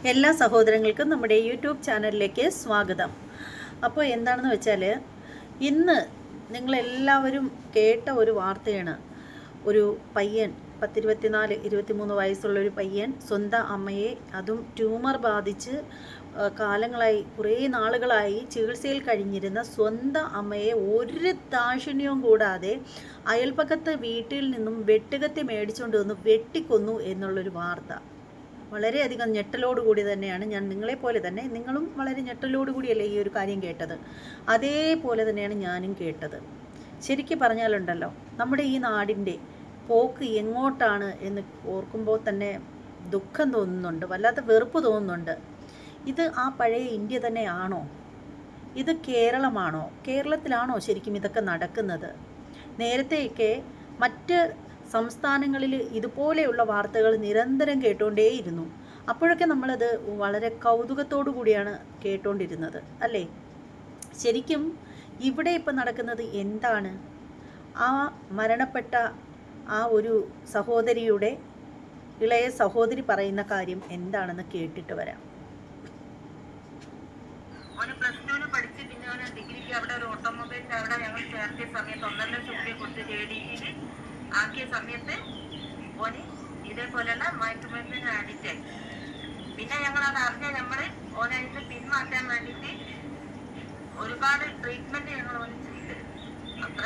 എല്ലാ സഹോദരങ്ങൾക്കും നമ്മുടെ യൂട്യൂബ് ചാനലിലേക്ക് സ്വാഗതം. അപ്പോൾ എന്താണെന്ന് വെച്ചാൽ, ഇന്ന് നിങ്ങളെല്ലാവരും കേട്ട ഒരു വാർത്തയാണ്. ഒരു പയ്യൻ 23 വയസ്സുള്ളൊരു പയ്യൻ സ്വന്തം അമ്മയെ, അതും ട്യൂമർ ബാധിച്ച് കുറേ നാളുകളായി ചികിത്സയിൽ കഴിഞ്ഞിരുന്ന സ്വന്തം അമ്മയെ ഒരു ദാക്ഷിണ്യവും കൂടാതെ അയൽപ്പക്കത്തെ വീട്ടിൽ നിന്നും വെട്ടുകത്തി മേടിച്ചുകൊണ്ട് വന്ന് വെട്ടിക്കൊന്നു എന്നുള്ളൊരു വാർത്ത. വളരെയധികം ഞെട്ടലോടുകൂടി തന്നെയാണ് നിങ്ങളെപ്പോലെ തന്നെ നിങ്ങളും വളരെ ഞെട്ടലോടുകൂടിയല്ലേ ഈ ഒരു കാര്യം കേട്ടത്. അതേപോലെ തന്നെയാണ് ഞാനും കേട്ടത്. ശരിക്കും പറഞ്ഞാലുണ്ടല്ലോ, നമ്മുടെ ഈ നാടിൻ്റെ പോക്ക് എങ്ങോട്ടാണ് എന്ന് ഓർക്കുമ്പോൾ തന്നെ ദുഃഖം തോന്നുന്നുണ്ട്, വല്ലാത്ത വെറുപ്പ് തോന്നുന്നുണ്ട്. ഇത് ആ പഴയ ഇന്ത്യ തന്നെയാണോ? ഇത് കേരളമാണോ? കേരളത്തിലാണോ ശരിക്കും ഇതൊക്കെ നടക്കുന്നത്? നേരത്തെയൊക്കെ മറ്റ് സംസ്ഥാനങ്ങളിൽ ഇതുപോലെയുള്ള വാർത്തകൾ നിരന്തരം കേട്ടുകൊണ്ടേയിരുന്നു. അപ്പോഴൊക്കെ നമ്മളത് വളരെ കൗതുകത്തോടു കൂടിയാണ് കേട്ടുകൊണ്ടിരുന്നത്, അല്ലേ? ശരിക്കും ഇവിടെ ഇപ്പം നടക്കുന്നത് എന്താണ്? ആ മരണപ്പെട്ട ആ ഒരു സഹോദരിയുടെ ഇളയ സഹോദരി പറയുന്ന കാര്യം എന്താണെന്ന് കേട്ടിട്ട് വരാം. പഠിച്ച് പിന്നെ ഡിഗ്രിക്ക് അവിടെ ഒരു ഓട്ടോമൊബൈലിന്റെ അവിടെ ഞങ്ങൾ ചേർത്തിയ സമയത്ത് 1.5 ലക്ഷം രൂപ കൊടുത്ത് JDE ആക്കിയ സമയത്ത് ഓന് ഇതേപോലെയുള്ള മയക്കുമരുന്നിന് അഡിക്റ്റ് ആയി. പിന്നെ ഞങ്ങൾ അത് അറിഞ്ഞ നമ്മള് ഓനെ അതിന് പിന്മാറ്റാൻ വേണ്ടിയിട്ട് ഒരുപാട് ട്രീറ്റ്മെന്റ് ഞങ്ങൾ ഓന് ചെയ്ത്. അത്ര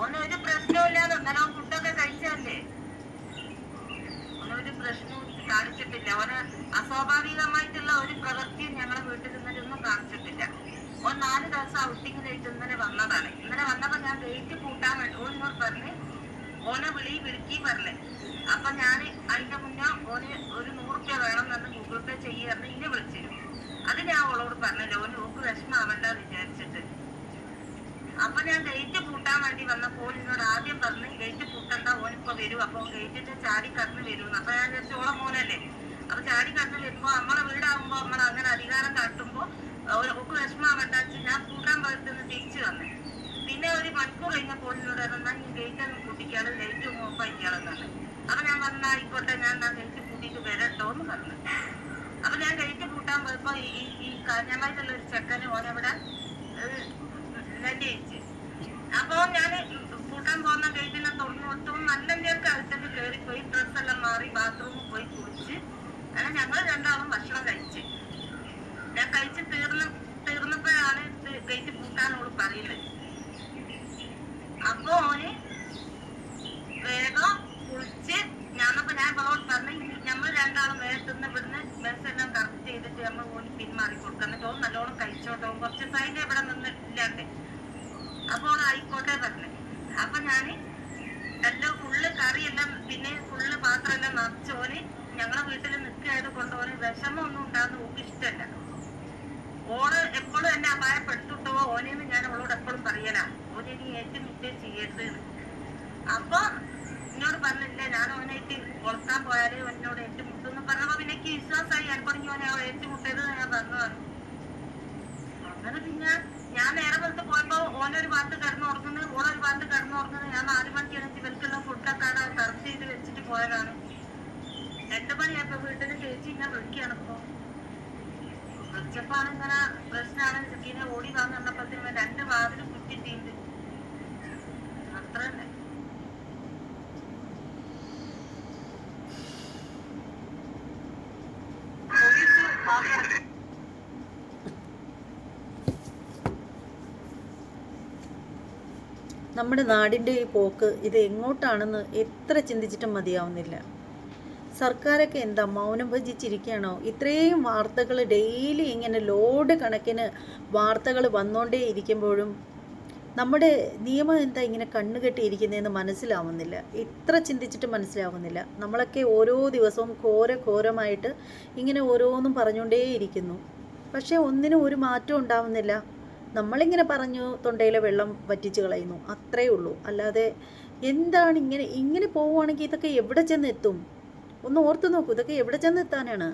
ഓന് ഒരു പ്രശ്നമില്ലാതെ എന്നാലും ഫുഡൊക്കെ കഴിച്ചല്ലേ, ഓനൊരു പ്രശ്നവും കാണിച്ചിട്ടില്ല. ഓന് അസ്വാഭാവികമായിട്ടുള്ള ഒരു പ്രവൃത്തിയും ഞങ്ങളെ വീട്ടിൽ നിന്നൊന്നും കാണിച്ചിട്ടില്ല. ഓൻ 4 ദിവസം ഔട്ടിങ്ങിനായിട്ട് ഇന്നലെ വന്നതാണ്. ഇന്നലെ വന്നപ്പോ ഞാൻ ഗേറ്റ് പൂട്ടാൻ വേണ്ടി ഓനോട് പറഞ്ഞ് ഓനെ വിളിക്കി പറഞ്ഞേ. അപ്പൊ ഞാൻ അതിന്റെ മുന്നേ ഓന് ഒരു 100 രൂപ വേണം എന്ന് ഗൂഗിൾ പേ ചെയ്യാന്ന് ഇന്നെ വിളിച്ചിരുന്നു. അത് ഞാൻ ഓളോട് പറഞ്ഞല്ലോ, ഓന് ഓക്ക് വിഷമാവണ്ട വിചാരിച്ചിട്ട്. അപ്പൊ ഞാൻ ഗേറ്റ് പൂട്ടാൻ വേണ്ടി വന്നപ്പോൾ എന്നോട് ആദ്യം പറഞ്ഞ് ഗേറ്റ് പൂട്ടണ്ട, ഓനിപ്പോ വരും, അപ്പൊ ഗേറ്റിന്റെ ചാടി കടന്ന് വരുന്നു. അപ്പൊ ഞാൻ വിചാരിച്ചു ഓളെ മോനല്ലേ, അപ്പൊ ചാടി കടന്ന് വരുമ്പോ നമ്മളെ വീടാകുമ്പോ നമ്മൾ അങ്ങനെ അധികാരം കാട്ടുമ്പോ ഒക്കെ വിഷമാവണ്ടാച്ച് ഞാൻ പൂട്ടാൻ പറ്റുന്ന തിരിച്ചു വന്നേ. പിന്നെ ഒരു മണിക്കൂർ കഴിഞ്ഞപ്പോൾ എന്നോട് പറഞ്ഞാൽ ഈ ഗേറ്റ് ഒന്ന് പൂട്ടിക്കാള്, ലൈറ്റ് ഓഫ് ആയിക്കാളെന്നാണ്. അപ്പൊ ഞാൻ പറഞ്ഞ ആയിക്കോട്ടെ, ഞാൻ ഗേറ്റ് പൂട്ടിട്ട് വരട്ടോ എന്ന് പറഞ്ഞു. അപ്പൊ ഞാൻ ഗേറ്റ് പൂട്ടാൻ പോയപ്പോ ഈ കാഞ്ഞമായിട്ടുള്ള ഒരു ചെക്കന് ഓനവിടെ ലഡി അയച്ച്. അപ്പൊ ഞാൻ പൂട്ടാൻ പോകുന്ന ഗേറ്റിനെ തുറന്നു കൊടുത്തു. നല്ല നേർക്ക് അകത്തേക്ക് കയറിപ്പോയി, ഡ്രസ്സെല്ലാം മാറി ബാത്റൂമിൽ പോയി കുളിച്ച് അങ്ങനെ ഞങ്ങൾ രണ്ടാളും ഭക്ഷണം കഴിച്ച്. ഞാൻ കഴിച്ച് തീർന്നപ്പോഴാണ് ഗേറ്റ് പൂട്ടാനോട് പറയുന്നത്. അപ്പൊ ഓന് വേഗം കുളിച്ച് ഞാൻ അവളോട് പറഞ്ഞു, നമ്മൾ രണ്ടാളും വേഗത്തുനിന്ന് ഇവിടുന്ന് ബസ്സെല്ലാം കറക്റ്റ് ചെയ്തിട്ട് നമ്മൾ ഓന് പിന്മാറി കൊടുക്കണം. ഓൻ നല്ലോണം കഴിച്ചോട്ടോ, കുറച്ച് സൈഡ് ഇവിടെ നിന്ന് ഇല്ലാണ്ട്. അപ്പോൾ ആയിക്കോട്ടെ പറഞ്ഞു. അപ്പൊ ഞാന് എല്ലാം ഫുള്ള് കറിയെല്ലാം പിന്നെ ഫുള്ള് പാത്രമെല്ലാം നിറച്ചോന് ഞങ്ങളെ വീട്ടിൽ നിൽക്കായത് കൊണ്ട് ഓന് വിഷമം ഒന്നും ഉണ്ടാകുന്ന ഓക്ക് ഇഷ്ടമല്ല. ഓള് എപ്പോഴും എന്നെ അപായപ്പെടുത്തിട്ടോ ഓനെന്ന് ഞാൻ അവളോട് എപ്പോഴും പറയലാ, ഓനെ നീ ഏറ്റുമുട്ടേ ചെയ്യരുത്. അപ്പൊ എന്നോട് പറഞ്ഞില്ല, ഞാൻ ഓനായിട്ട് കൊളത്താൻ പോയാല് എന്നോട് ഏറ്റുമുട്ടെന്ന് പറഞ്ഞപ്പോ പിന്നെ എനിക്ക് വിശ്വാസമായി. ഞാൻ പറഞ്ഞു ഓനെ ഏറ്റുമുട്ടരുത് ഞാൻ പറഞ്ഞതാണ്. അങ്ങനെ പിന്നെ ഞാൻ നേരെ പുറത്ത് പോയപ്പോ ഓനൊരു ഭാഗത്ത് കിടന്നുറങ്ങുന്നത്, ഓളൊരു ഭാഗത്ത് കിടന്നുറങ്ങുന്നത്. ഞാൻ 4 മണിക്ക് എണീച്ച് ഇവർക്കുള്ള ഫുഡൊക്കെ അവിടെ സെർവ് ചെയ്ത് വെച്ചിട്ട് പോയതാണ്. 2 മണിയായപ്പോ വീട്ടിൽ ചേച്ചി ഇങ്ങനെ വിളിക്കുകയാണ്. ഇപ്പൊ വിളിച്ചപ്പാണ് ഇങ്ങനെ പ്രശ്നമാണ്, ചെക്കീനെ ഓടി വാങ്ങുന്നപ്പത്തിന് 2 വാതിലും കുറ്റിട്ടുണ്ട്. അത്ര തന്നെ. നമ്മുടെ നാടിൻ്റെ ഈ പോക്ക് ഇത് എങ്ങോട്ടാണെന്ന് എത്ര ചിന്തിച്ചിട്ടും മതിയാവുന്നില്ല. സർക്കാരൊക്കെ എന്താ മൗനം ഭജിച്ചിരിക്കുകയാണോ? ഇത്രയും വാർത്തകൾ ഡെയിലി ഇങ്ങനെ ലോഡ് കണക്കിന് വാർത്തകൾ വന്നുകൊണ്ടേ ഇരിക്കുമ്പോഴും നമ്മുടെ നിയമം എന്താ ഇങ്ങനെ കണ്ണുകെട്ടിയിരിക്കുന്നതെന്ന് മനസ്സിലാവുന്നില്ല. എത്ര ചിന്തിച്ചിട്ടും മനസ്സിലാവുന്നില്ല. നമ്മളൊക്കെ ഓരോ ദിവസവും ഘോരമായിട്ട് ഇങ്ങനെ ഓരോന്നും പറഞ്ഞുകൊണ്ടേയിരിക്കുന്നു. പക്ഷേ ഒന്നിനും ഒരു മാറ്റം ഉണ്ടാവുന്നില്ല. നമ്മളിങ്ങനെ പറഞ്ഞു തൊണ്ടയിലെ വെള്ളം വറ്റിച്ച് കളയുന്നു, അത്രേ ഉള്ളൂ. അല്ലാതെ എന്താണ് ഇങ്ങനെ പോവുകയാണെങ്കിൽ ഇതൊക്കെ എവിടെ ചെന്നെത്തും? ഒന്ന് ഓർത്ത് നോക്കൂ, ഇതൊക്കെ എവിടെ ചെന്നെത്താനാണ്?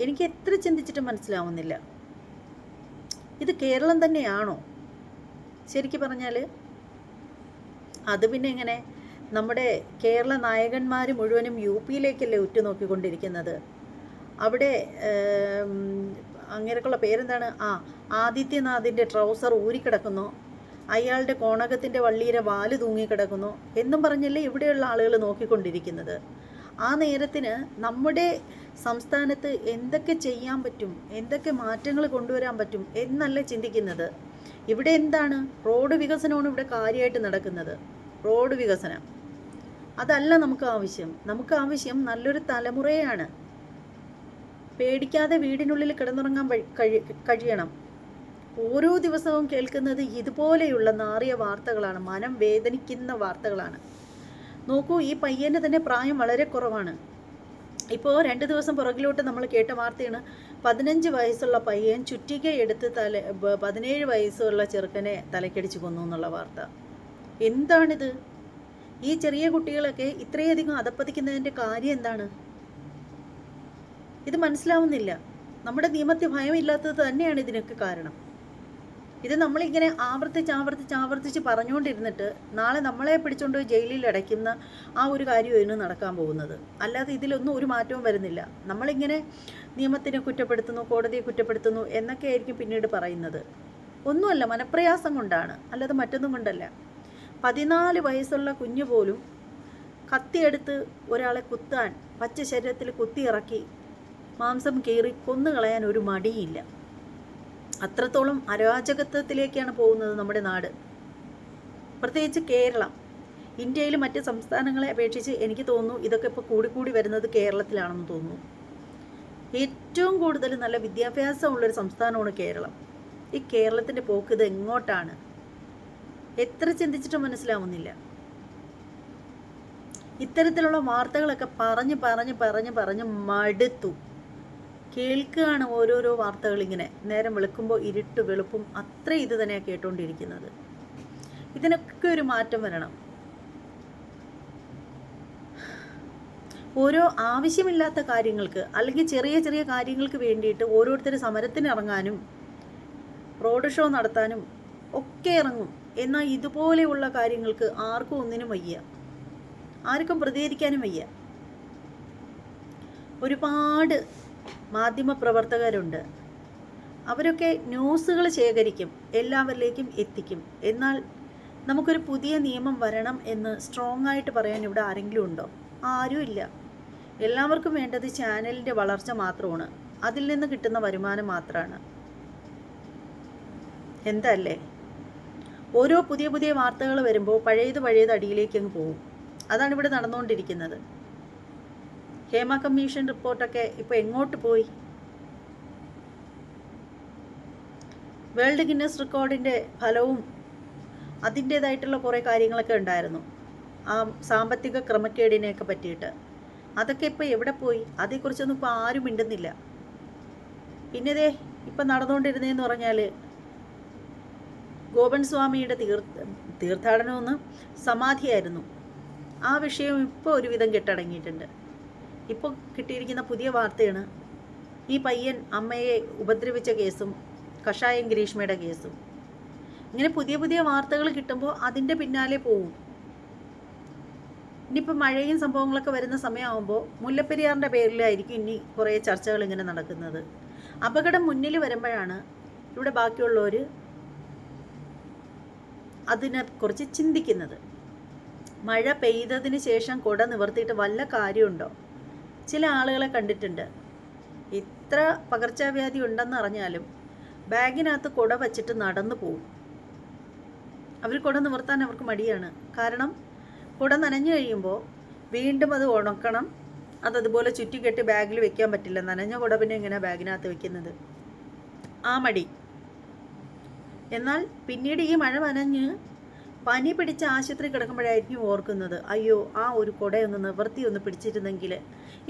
എനിക്ക് എത്ര ചിന്തിച്ചിട്ട് മനസ്സിലാവുന്നില്ല. ഇത് കേരളം തന്നെയാണോ ശരിക്കും പറഞ്ഞാൽ? അത് പിന്നെ എങ്ങനെ? നമ്മുടെ കേരള നായകന്മാർ മുഴുവനും UP-യിലേക്കല്ലേ ഉറ്റുനോക്കിക്കൊണ്ടിരിക്കുന്നത്. അവിടെ അങ്ങനെയൊക്കെയുള്ള പേരെന്താണ്, ആദിത്യനാഥിൻ്റെ ട്രൗസർ ഊരിക്കിടക്കുന്നു, അയാളുടെ കോണകത്തിൻ്റെ വള്ളിയിലെ വാല് തൂങ്ങിക്കിടക്കുന്നു എന്നും പറഞ്ഞല്ലേ ഇവിടെയുള്ള ആളുകൾ നോക്കിക്കൊണ്ടിരിക്കുന്നത്. ആ നേരത്തിന് നമ്മുടെ സംസ്ഥാനത്ത് എന്തൊക്കെ ചെയ്യാൻ പറ്റും, എന്തൊക്കെ മാറ്റങ്ങൾ കൊണ്ടുവരാൻ പറ്റും എന്നല്ല ചിന്തിക്കുന്നത്. ഇവിടെ എന്താണ്, റോഡ് വികസനമാണ് ഇവിടെ കാര്യമായിട്ട് നടക്കുന്നത്. റോഡ് വികസനം അതല്ല നമുക്ക് ആവശ്യം. നമുക്ക് ആവശ്യം നല്ലൊരു തലമുറയാണ്. പേടിക്കാതെ വീടിനുള്ളിൽ കിടന്നുറങ്ങാൻ കഴിയണം. ഓരോ ദിവസവും കേൾക്കുന്നത് ഇതുപോലെയുള്ള നാറിയ വാർത്തകളാണ്, മനം വേദനിക്കുന്ന വാർത്തകളാണ്. നോക്കൂ, ഈ പയ്യന് തന്നെ പ്രായം വളരെ കുറവാണ്. ഇപ്പോൾ 2 ദിവസം പുറകിലോട്ട് നമ്മൾ കേട്ട വാർത്തയാണ്, 15 വയസ്സുള്ള പയ്യൻ ചുറ്റികയെടുത്ത് 17 വയസ്സുള്ള ചെറുക്കനെ തലക്കടിച്ച് കൊന്നു എന്നുള്ള വാർത്ത. എന്താണിത്? ഈ ചെറിയ കുട്ടികളൊക്കെ ഇത്രയധികം അധപ്പതിക്കുന്നതിൻ്റെ കാര്യം എന്താണ്? ഇത് മനസ്സിലാവുന്നില്ല. നമ്മുടെ നിയമത്തിൽ ഭയമില്ലാത്തത് തന്നെയാണ് ഇതിനൊക്കെ കാരണം. ഇത് നമ്മളിങ്ങനെ ആവർത്തിച്ച് പറഞ്ഞുകൊണ്ടിരുന്നിട്ട് നാളെ നമ്മളെ പിടിച്ചുകൊണ്ട് ജയിലിൽ അടയ്ക്കുന്ന ആ ഒരു കാര്യമായിരുന്നു നടക്കാൻ പോകുന്നത്. അല്ലാതെ ഇതിലൊന്നും ഒരു മാറ്റവും വരുന്നില്ല. നമ്മളിങ്ങനെ നിയമത്തിനെ കുറ്റപ്പെടുത്തുന്നു, കോടതിയെ കുറ്റപ്പെടുത്തുന്നു എന്നൊക്കെ ആയിരിക്കും പിന്നീട് പറയുന്നത്. ഒന്നുമല്ല, മനപ്രയാസം കൊണ്ടാണ്, അല്ലാതെ മറ്റൊന്നും കൊണ്ടല്ല. 14 വയസ്സുള്ള കുഞ്ഞു പോലും കത്തിയെടുത്ത് ഒരാളെ കുത്താൻ, പച്ച ശരീരത്തിൽ കുത്തിയിറക്കി മാംസം കീറി കൊന്നുകളയാൻ ഒരു മടിയില്ല. അത്രത്തോളം അരാജകത്വത്തിലേക്കാണ് പോകുന്നത് നമ്മുടെ നാട്, പ്രത്യേകിച്ച് കേരളം. ഇന്ത്യയിൽ മറ്റ് സംസ്ഥാനങ്ങളെ അപേക്ഷിച്ച് എനിക്ക് തോന്നുന്നു ഇതൊക്കെ ഇപ്പോൾ കൂടിക്കൂടി വരുന്നത് കേരളത്തിലാണെന്ന് തോന്നുന്നു. ഏറ്റവും കൂടുതൽ നല്ല വിദ്യാഭ്യാസമുള്ളൊരു സംസ്ഥാനമാണ് കേരളം. ഈ കേരളത്തിൻ്റെ പോക്ക് ഇത് എങ്ങോട്ടാണ്? എത്ര ചിന്തിച്ചിട്ടും മനസ്സിലാവുന്നില്ല. ഇത്തരത്തിലുള്ള വാർത്തകളൊക്കെ പറഞ്ഞ് മടുത്തു. കേൾക്കുകയാണ് ഓരോരോ വാർത്തകൾ. ഇങ്ങനെ നേരം വെളുക്കുമ്പോൾ ഇരുട്ട് വെളുപ്പും അത്ര ഇത് തന്നെയാണ് കേട്ടുകൊണ്ടിരിക്കുന്നത്. ഇതിനൊക്കെ ഒരു മാറ്റം വരണം. ഓരോ ആവശ്യമില്ലാത്ത കാര്യങ്ങൾക്ക് അല്ലെങ്കിൽ ചെറിയ ചെറിയ കാര്യങ്ങൾക്ക് വേണ്ടിയിട്ട് ഓരോരുത്തർ സമരത്തിന് ഇറങ്ങാനും റോഡ് ഷോ നടത്താനും ഒക്കെ ഇറങ്ങും. എന്നാൽ ഇതുപോലെയുള്ള കാര്യങ്ങൾക്ക് ആർക്കും ഒന്നിനും വയ്യ, ആർക്കും പ്രതികരിക്കാനും വയ്യ. ഒരുപാട് മാധ്യമപ്രവർത്തകരുണ്ട്. അവരൊക്കെ ന്യൂസുകൾ ശേഖരിക്കും, എല്ലാവരിലേക്കും എത്തിക്കും. എന്നാൽ നമുക്കൊരു പുതിയ നിയമം വരണം എന്ന് സ്ട്രോങ് ആയിട്ട് പറയാൻ ഇവിടെ ആരെങ്കിലും ഉണ്ടോ? ആരും ഇല്ല. എല്ലാവർക്കും വേണ്ടത് ചാനലിൻ്റെ വളർച്ച മാത്രമാണ്, അതിൽ നിന്ന് കിട്ടുന്ന വരുമാനം മാത്രമാണ്. എന്തല്ലേ, ഓരോ പുതിയ വാർത്തകൾ വരുമ്പോൾ പഴയത് അടിയിലേക്ക് അങ്ങ് പോകും. അതാണ് ഇവിടെ നടന്നുകൊണ്ടിരിക്കുന്നത്. ഹേമ കമ്മീഷൻ റിപ്പോർട്ടൊക്കെ ഇപ്പോൾ എങ്ങോട്ട് പോയി? വേൾഡ് ഗിന്നസ് റെക്കോർഡിൻ്റെ ഫലവും അതിൻ്റേതായിട്ടുള്ള കുറേ കാര്യങ്ങളൊക്കെ ഉണ്ടായിരുന്നു, ആ സാമ്പത്തിക ക്രമക്കേടിനെയൊക്കെ പറ്റിയിട്ട്. അതൊക്കെ ഇപ്പോൾ എവിടെ പോയി? അതേക്കുറിച്ചൊന്നും ഇപ്പോൾ ആരും മിണ്ടുന്നില്ല. പിന്നെ ഇതേ ഇപ്പം നടന്നുകൊണ്ടിരുന്നതെന്ന് പറഞ്ഞാൽ ഗോപൻ സ്വാമിയുടെ തീർത്ഥാടനമൊന്ന് സമാധിയായിരുന്നു. ആ വിഷയം ഇപ്പോൾ ഒരുവിധം കെട്ടടങ്ങിയിട്ടുണ്ട്. ഇപ്പോൾ കിട്ടിയിരിക്കുന്ന പുതിയ വാർത്തയാണ് ഈ പയ്യൻ അമ്മയെ ഉപദ്രവിച്ച കേസും കഷായം ഗ്രീഷ്മയുടെ കേസും. ഇങ്ങനെ പുതിയ വാർത്തകൾ കിട്ടുമ്പോൾ അതിൻ്റെ പിന്നാലെ പോവും. ഇനിയിപ്പോൾ മഴയും സംഭവങ്ങളൊക്കെ വരുന്ന സമയമാകുമ്പോൾ മുല്ലപ്പെരിയാറിൻ്റെ പേരിലായിരിക്കും ഇനി കുറേ ചർച്ചകൾ ഇങ്ങനെ നടക്കുന്നത്. അപകടം മുന്നിൽ വരുമ്പോഴാണ് ഇവിടെ ബാക്കിയുള്ളവർ അതിനെക്കുറിച്ച് ചിന്തിക്കുന്നത്. മഴ പെയ്തതിന് ശേഷം കുട നിവർത്തിയിട്ട് വല്ല കാര്യമുണ്ടോ? ചില ആളുകളെ കണ്ടിട്ടുണ്ട്, ഇത്ര പകർച്ചവ്യാധി ഉണ്ടെന്ന് അറിഞ്ഞാലും ബാഗിനകത്ത് കുട വച്ചിട്ട് നടന്നു പോകും. അവർ കുട നിവർത്താൻ അവർക്ക് മടിയാണ്. കാരണം കുട നനഞ്ഞു കഴിയുമ്പോൾ വീണ്ടും അത് ഉണക്കണം, അതതുപോലെ ചുറ്റിക്കെട്ടി ബാഗിൽ വെക്കാൻ പറ്റില്ല. നനഞ്ഞ കുട പിന്നെ എങ്ങനെയാണ് ബാഗിനകത്ത് വെക്കുന്നത്? ആ മടി. എന്നാൽ പിന്നീട് ഈ മഴ നനഞ്ഞ് പനി പിടിച്ച ആശുപത്രി കിടക്കുമ്പോഴായിരിക്കും ഓർക്കുന്നത്, അയ്യോ ആ ഒരു കുടയൊന്ന് നിവർത്തി ഒന്ന് പിടിച്ചിരുന്നെങ്കിൽ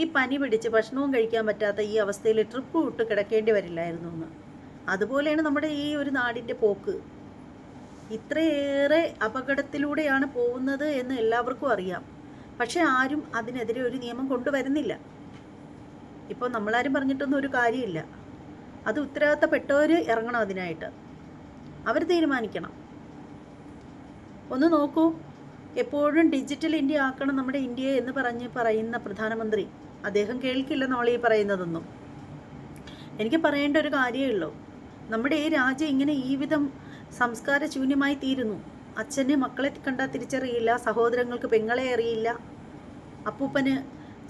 ഈ പനി പിടിച്ച് ഭക്ഷണവും കഴിക്കാൻ പറ്റാത്ത ഈ അവസ്ഥയിൽ ട്രിപ്പ് വിട്ട് കിടക്കേണ്ടി വരില്ലായിരുന്നു എന്ന്. അതുപോലെയാണ് നമ്മുടെ ഈ ഒരു നാടിൻ്റെ പോക്ക്. ഇത്രയേറെ അപകടത്തിലൂടെയാണ് പോകുന്നത് എന്ന് എല്ലാവർക്കും അറിയാം. പക്ഷെ ആരും അതിനെതിരെ ഒരു നിയമം കൊണ്ടുവരുന്നില്ല. ഇപ്പോൾ നമ്മളാരും പറഞ്ഞിട്ടൊന്നും ഒരു കാര്യമില്ല. അത് ഉത്തരവാദിത്തപ്പെട്ടവർ ഇറങ്ങണം, അതിനായിട്ട് അവർ തീരുമാനിക്കണം. ഒന്ന് നോക്കൂ, എപ്പോഴും ഡിജിറ്റൽ ഇന്ത്യ ആക്കണം നമ്മുടെ ഇന്ത്യയെ എന്ന് പറയുന്ന പ്രധാനമന്ത്രി, അദ്ദേഹം കേൾക്കില്ല നമ്മൾ ഈ പറയുന്നതൊന്നും. എനിക്ക് പറയേണ്ട ഒരു കാര്യമേ ഉള്ളൂ, നമ്മുടെ ഈ രാജ്യം ഇങ്ങനെ ഈ വിധം സംസ്കാര ശൂന്യമായി തീരുന്നു. അച്ഛന് മക്കളെ കണ്ടാൽ തിരിച്ചറിയില്ല, സഹോദരങ്ങൾക്ക് പെങ്ങളെ അറിയില്ല, അപ്പൂപ്പന്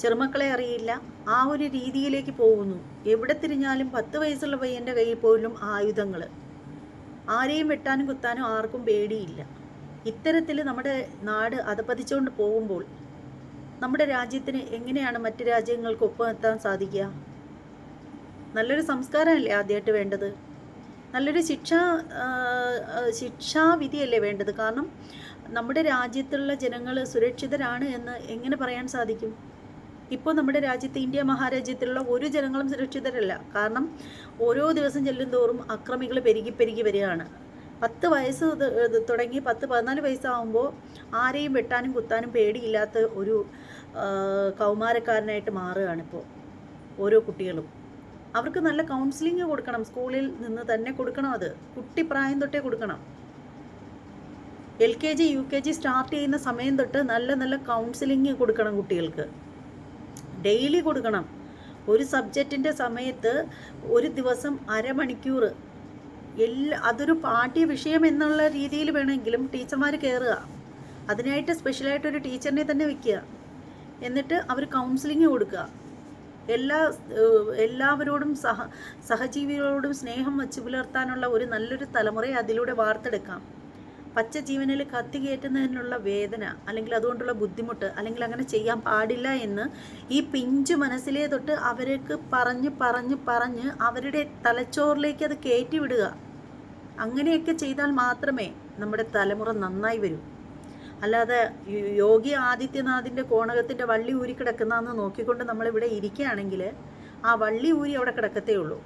ചെറുമക്കളെ അറിയില്ല. ആ ഒരു രീതിയിലേക്ക് പോകുന്നു. എവിടെ തിരിഞ്ഞാലും 10 വയസ്സുള്ള പയ്യൻ്റെ കയ്യിൽ പോലും ആയുധങ്ങൾ. ആരെയും വെട്ടാനും കുത്താനും ആർക്കും പേടിയില്ല. ഇത്തരത്തിൽ നമ്മുടെ നാട് അധപതിച്ചുകൊണ്ട് പോകുമ്പോൾ നമ്മുടെ രാജ്യത്തിന് എങ്ങനെയാണ് മറ്റ് രാജ്യങ്ങൾക്ക് ഒപ്പം എത്താൻ സാധിക്കുക? നല്ലൊരു സംസ്കാരമല്ലേ ആദ്യമായിട്ട് വേണ്ടത്? നല്ലൊരു ശിക്ഷാവിധിയല്ലേ വേണ്ടത്? കാരണം നമ്മുടെ രാജ്യത്തുള്ള ജനങ്ങൾ സുരക്ഷിതരാണ് എന്ന് എങ്ങനെ പറയാൻ സാധിക്കും? ഇപ്പോൾ നമ്മുടെ രാജ്യത്ത്, ഇന്ത്യ മഹാരാജ്യത്തിലുള്ള ഒരു ജനങ്ങളും സുരക്ഷിതരല്ല. കാരണം ഓരോ ദിവസം ചെല്ലും തോറും അക്രമികൾ പെരുകി വരികയാണ്. 10 വയസ്സ് തുടങ്ങി 10-14 വയസ്സാകുമ്പോൾ ആരെയും വെട്ടാനും കുത്താനും പേടിയില്ലാത്ത ഒരു കൗമാരക്കാരനായിട്ട് മാറുകയാണിപ്പോൾ ഓരോ കുട്ടികളും. അവർക്ക് നല്ല കൗൺസിലിംഗ് കൊടുക്കണം, സ്കൂളിൽ നിന്ന് തന്നെ കൊടുക്കണം. അത് കുട്ടിപ്രായം തൊട്ടേ കൊടുക്കണം. LKG UKG സ്റ്റാർട്ട് ചെയ്യുന്ന സമയം തൊട്ട് നല്ല കൗൺസിലിംഗ് കൊടുക്കണം കുട്ടികൾക്ക്. ഡെയിലി കൊടുക്കണം. ഒരു സബ്ജക്റ്റിൻ്റെ സമയത്ത് ഒരു ദിവസം അരമണിക്കൂർ അതൊരു പാഠ്യ വിഷയം എന്നുള്ള രീതിയിൽ വേണമെങ്കിലും ടീച്ചർമാർ കയറുക. അതിനായിട്ട് സ്പെഷ്യലായിട്ടൊരു ടീച്ചറിനെ തന്നെ വയ്ക്കുക. എന്നിട്ട് അവർ കൗൺസിലിംഗ് കൊടുക്കുക. എല്ലാവരോടും സഹജീവികളോടും സ്നേഹം വച്ച് പുലർത്താനുള്ള ഒരു നല്ലൊരു തലമുറയെ അതിലൂടെ വാർത്തെടുക്കാം. പച്ച ജീവനിൽ കത്തി കയറ്റുന്നതിനുള്ള വേദന, അല്ലെങ്കിൽ അതുകൊണ്ടുള്ള ബുദ്ധിമുട്ട്, അല്ലെങ്കിൽ അങ്ങനെ ചെയ്യാൻ പാടില്ല എന്ന് ഈ പിഞ്ചു മനസ്സിലേ തൊട്ട് അവർക്ക് പറഞ്ഞ് അവരുടെ തലച്ചോറിലേക്ക് അത് കയറ്റി വിടുക. അങ്ങനെയൊക്കെ ചെയ്താൽ മാത്രമേ നമ്മുടെ തലമുറ നന്നായി വരൂ. അല്ലാതെ യോഗി ആദിത്യനാഥിൻ്റെ കോണകത്തിൻ്റെ വള്ളി ഊരി കിടക്കുന്നതെന്ന് നോക്കിക്കൊണ്ട് നമ്മളിവിടെ ഇരിക്കുകയാണെങ്കിൽ ആ വള്ളി ഊരി അവിടെ കിടക്കത്തേ ഉള്ളൂ.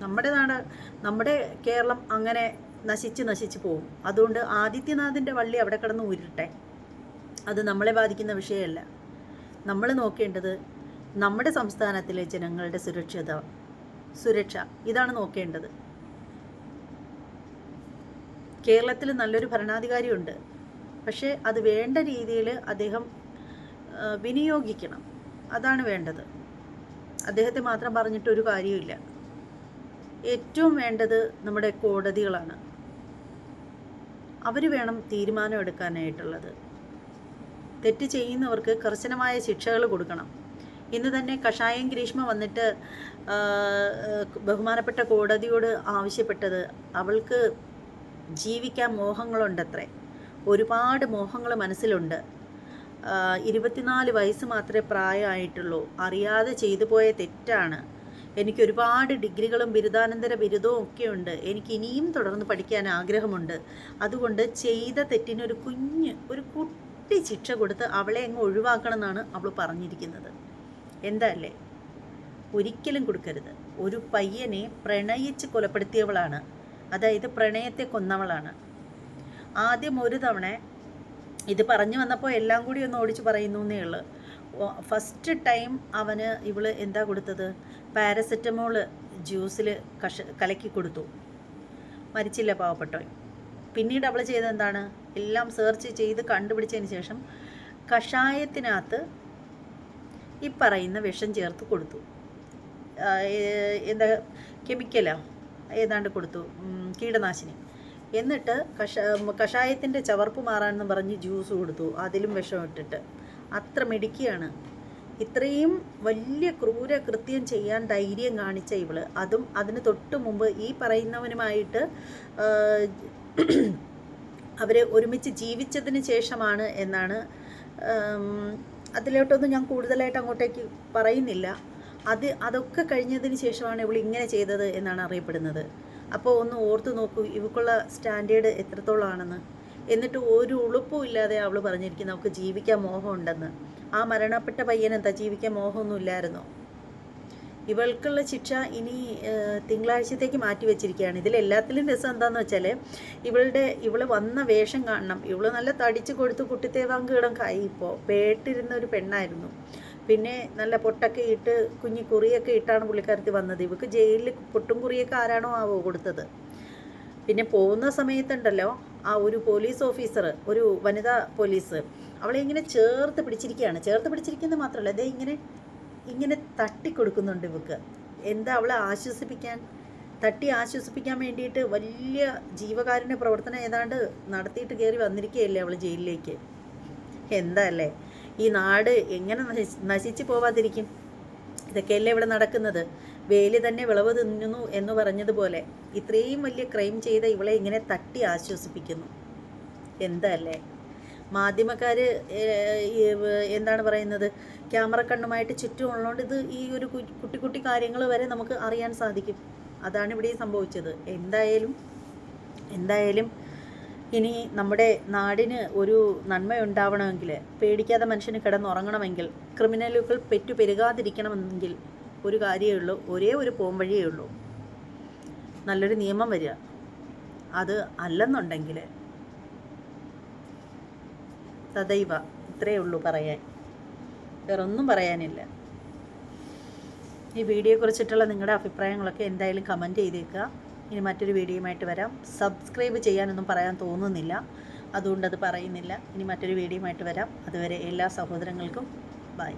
നമ്മുടെ നാട്, നമ്മുടെ കേരളം അങ്ങനെ നശിച്ച് പോകും. അതുകൊണ്ട് ആദിത്യനാഥിൻ്റെ വള്ളി അവിടെ കിടന്ന് ഊരിട്ടെ. അത് നമ്മളെ ബാധിക്കുന്ന വിഷയമല്ല. നമ്മൾ നോക്കേണ്ടത് നമ്മുടെ സംസ്ഥാനത്തിലെ ജനങ്ങളുടെ സുരക്ഷ ഇതാണ് നോക്കേണ്ടത്. കേരളത്തിൽ നല്ലൊരു ഭരണാധികാരിയുണ്ട്, പക്ഷേ അത് വേണ്ട രീതിയിൽ അദ്ദേഹം വിനിയോഗിക്കണം. അതാണ് വേണ്ടത്. അദ്ദേഹത്തെ മാത്രം പറഞ്ഞിട്ടൊരു കാര്യമില്ല. ഏറ്റവും വേണ്ടത് നമ്മുടെ കോടതികളാണ്. അവർ വേണം തീരുമാനം എടുക്കാനായിട്ടുള്ളത്. തെറ്റ് ചെയ്യുന്നവർക്ക് കർശനമായ ശിക്ഷകൾ കൊടുക്കണം. ഇന്ന് തന്നെ കഷായം ഗ്രീഷ്മ വന്നിട്ട് ബഹുമാനപ്പെട്ട കോടതിയോട് ആവശ്യപ്പെട്ടത്, അവൾക്ക് ജീവിക്കാൻ മോഹങ്ങളുണ്ടത്രേ. ഒരുപാട് മോഹങ്ങൾ മനസ്സിലുണ്ട്. 24 വയസ്സ് മാത്രമേ പ്രായമായിട്ടുള്ളൂ. അറിയാതെ ചെയ്തു പോയ തെറ്റാണ്. എനിക്ക് ഒരുപാട് ഡിഗ്രികളും ബിരുദാനന്തര ബിരുദവും ഒക്കെ ഉണ്ട്. എനിക്ക് ഇനിയും തുടർന്ന് പഠിക്കാൻ ആഗ്രഹമുണ്ട്. അതുകൊണ്ട് ചെയ്ത തെറ്റിനൊരു കുട്ടി ശിക്ഷ കൊടുത്ത് അവളെ അങ്ങ് ഒഴിവാക്കണം എന്നാണ് അവൾ പറഞ്ഞിരിക്കുന്നത്. എന്താ അല്ലേ? ഒരിക്കലും കൊടുക്കരുത്. ഒരു പയ്യനെ പ്രണയിച്ച് കൊലപ്പെടുത്തിയവളാണ്. അതായത് പ്രണയത്തെ കൊന്നവളാണ്. ആദ്യം ഒരു തവണ ഇത് പറഞ്ഞു വന്നപ്പോൾ എല്ലാം കൂടി ഒന്ന് ഓടിച്ച് പറയുന്നു എന്നേ ഉള്ളൂ. ഫസ്റ്റ് ടൈം ഇവള് എന്താ കൊടുത്തത്? പാരസെറ്റമോൾ ജ്യൂസിൽ കലക്കി കൊടുത്തു. മരിച്ചില്ല പാവപ്പെട്ടവൻ. പിന്നീട് അവൾ ചെയ്തത് എന്താണ്? എല്ലാം സെർച്ച് ചെയ്ത് കണ്ടുപിടിച്ചതിന് ശേഷം കഷായത്തിനകത്ത് ഈ പറയുന്ന വിഷം ചേർത്ത് കൊടുത്തു. എന്താ കെമിക്കലാ ഏതാണ്ട് കൊടുത്തു, കീടനാശിനി. എന്നിട്ട് കഷായത്തിൻ്റെ ചവർപ്പ് മാറാനെന്ന് പറഞ്ഞ് ജ്യൂസ് കൊടുത്തു, അതിലും വിഷം ഇട്ടിട്ട്. അത്ര മിടുക്കിയാണ്. ഇത്രയും വലിയ ക്രൂര കൃത്യം ചെയ്യാൻ ധൈര്യം കാണിച്ച ഇവള്, അതും അതിന് തൊട്ട് മുമ്പ് ഈ പറയുന്നവനുമായിട്ട് അവർ ഒരുമിച്ച് ജീവിച്ചതിന് ശേഷമാണ് എന്നാണ്. അതിലോട്ടൊന്നും ഞാൻ കൂടുതലായിട്ട് അങ്ങോട്ടേക്ക് പറയുന്നില്ല. അതൊക്കെ കഴിഞ്ഞതിന് ശേഷമാണ് ഇവൾ ഇങ്ങനെ ചെയ്തത് എന്നാണ് അറിയപ്പെടുന്നത്. അപ്പോൾ ഒന്ന് ഓർത്ത് നോക്കൂ ഇവക്കുള്ള സ്റ്റാൻഡേർഡ് എത്രത്തോളമാണെന്ന്. എന്നിട്ട് ഒരു ഉളുപ്പും ഇല്ലാതെ അവൾ പറഞ്ഞിരിക്കുന്നത് അവൾക്ക് ജീവിക്കാൻ മോഹമുണ്ടെന്ന്. ആ മരണപ്പെട്ട പയ്യനെന്താ ജീവിക്കാൻ മോഹമൊന്നും ഇല്ലായിരുന്നോ? ഇവൾക്കുള്ള ശിക്ഷ ഇനി തിങ്കളാഴ്ചത്തേക്ക് മാറ്റി വെച്ചിരിക്കുകയാണ്. ഇതിലെല്ലാത്തിലും രസം എന്താണെന്ന് വെച്ചാൽ ഇവള് വന്ന വേഷം കാണണം. ഇവള് നല്ല തടിച്ച് കൊടുത്ത് കുട്ടിത്തേവാങ്കിടം കൈ ഇപ്പോൾ പേട്ടിരുന്ന ഒരു പെണ്ണായിരുന്നു. പിന്നെ നല്ല പൊട്ടൊക്കെ ഇട്ട് കുഞ്ഞി കുറിയൊക്കെ ഇട്ടാണ് പുള്ളിക്കാരത്തി വന്നത്. ഇവക്ക് ജയിലിൽ പൊട്ടും കുറിയൊക്കെ ആരാണോ കൊടുത്തത്. പിന്നെ പോകുന്ന സമയത്തുണ്ടല്ലോ, ആ ഒരു പോലീസ് ഓഫീസർ, ഒരു വനിതാ പോലീസ്, അവളെ ഇങ്ങനെ ചേർത്ത് പിടിച്ചിരിക്കുകയാണ്. ചേർത്ത് പിടിച്ചിരിക്കുന്നത് മാത്രമല്ല, അതേ ഇങ്ങനെ തട്ടിക്കൊടുക്കുന്നുണ്ട് ഇവക്ക്. എന്താ അവളെ ആശ്വസിപ്പിക്കാൻ, തട്ടി ആശ്വസിപ്പിക്കാൻ വേണ്ടിയിട്ട് വലിയ ജീവകാരുണ്യ പ്രവർത്തനം ഏതാണ്ട് നടത്തിയിട്ട് കയറി വന്നിരിക്കുകയല്ലേ അവൾ ജയിലിലേക്ക്. എന്താ അല്ലേ, ഈ നാട് എങ്ങനെ നശിച്ചു പോവാതിരിക്കും? ഇതൊക്കെയല്ലേ ഇവിടെ നടക്കുന്നത്. വേലി തന്നെ വിളവ് തിന്നുന്നു എന്ന് പറഞ്ഞതുപോലെ ഇത്രയും വലിയ ക്രൈം ചെയ്ത ഇവളെ ഇങ്ങനെ തട്ടി ആശ്വസിപ്പിക്കുന്നു. എന്താ അല്ലേ, മാധ്യമക്കാർ എന്താണ് പറയുന്നത്, ക്യാമറ കണ്ണുമായിട്ട് ചുറ്റും ഉള്ളതുകൊണ്ട് ഇത് ഈ ഒരു കുട്ടി കാര്യങ്ങൾ വരെ നമുക്ക് അറിയാൻ സാധിക്കും. അതാണ് ഇവിടെ സംഭവിച്ചത്. എന്തായാലും ഇനി നമ്മുടെ നാടിന് ഒരു നന്മയുണ്ടാവണമെങ്കിൽ, പേടിക്കാതെ മനുഷ്യന് കിടന്നുറങ്ങണമെങ്കിൽ, ക്രിമിനലുകൾ പെരുകാതിരിക്കണമെങ്കിൽ ഒരു കാര്യമേ ഉള്ളൂ, ഒരേ ഒരു പോംവഴിയേ ഉള്ളൂ, നല്ലൊരു നിയമം വരിക. അത് അല്ലെന്നുണ്ടെങ്കിൽ തദൈവ. ഇത്രയേ ഉള്ളൂ പറയാൻ, വേറൊന്നും പറയാനില്ല. ഈ വീഡിയോയെക്കുറിച്ചിട്ടുള്ള നിങ്ങളുടെ അഭിപ്രായങ്ങളൊക്കെ എന്തായാലും കമൻറ്റ് ചെയ്തേക്കുക. ഇനി മറ്റൊരു വീഡിയോയുമായിട്ട് വരാം. സബ്സ്ക്രൈബ് ചെയ്യാനൊന്നും പറയാൻ തോന്നുന്നില്ല, അതുകൊണ്ടത് പറയുന്നില്ല. ഇനി മറ്റൊരു വീഡിയോയുമായിട്ട് വരാം. അതുവരെ എല്ലാ സഹോദരങ്ങൾക്കും ബൈ.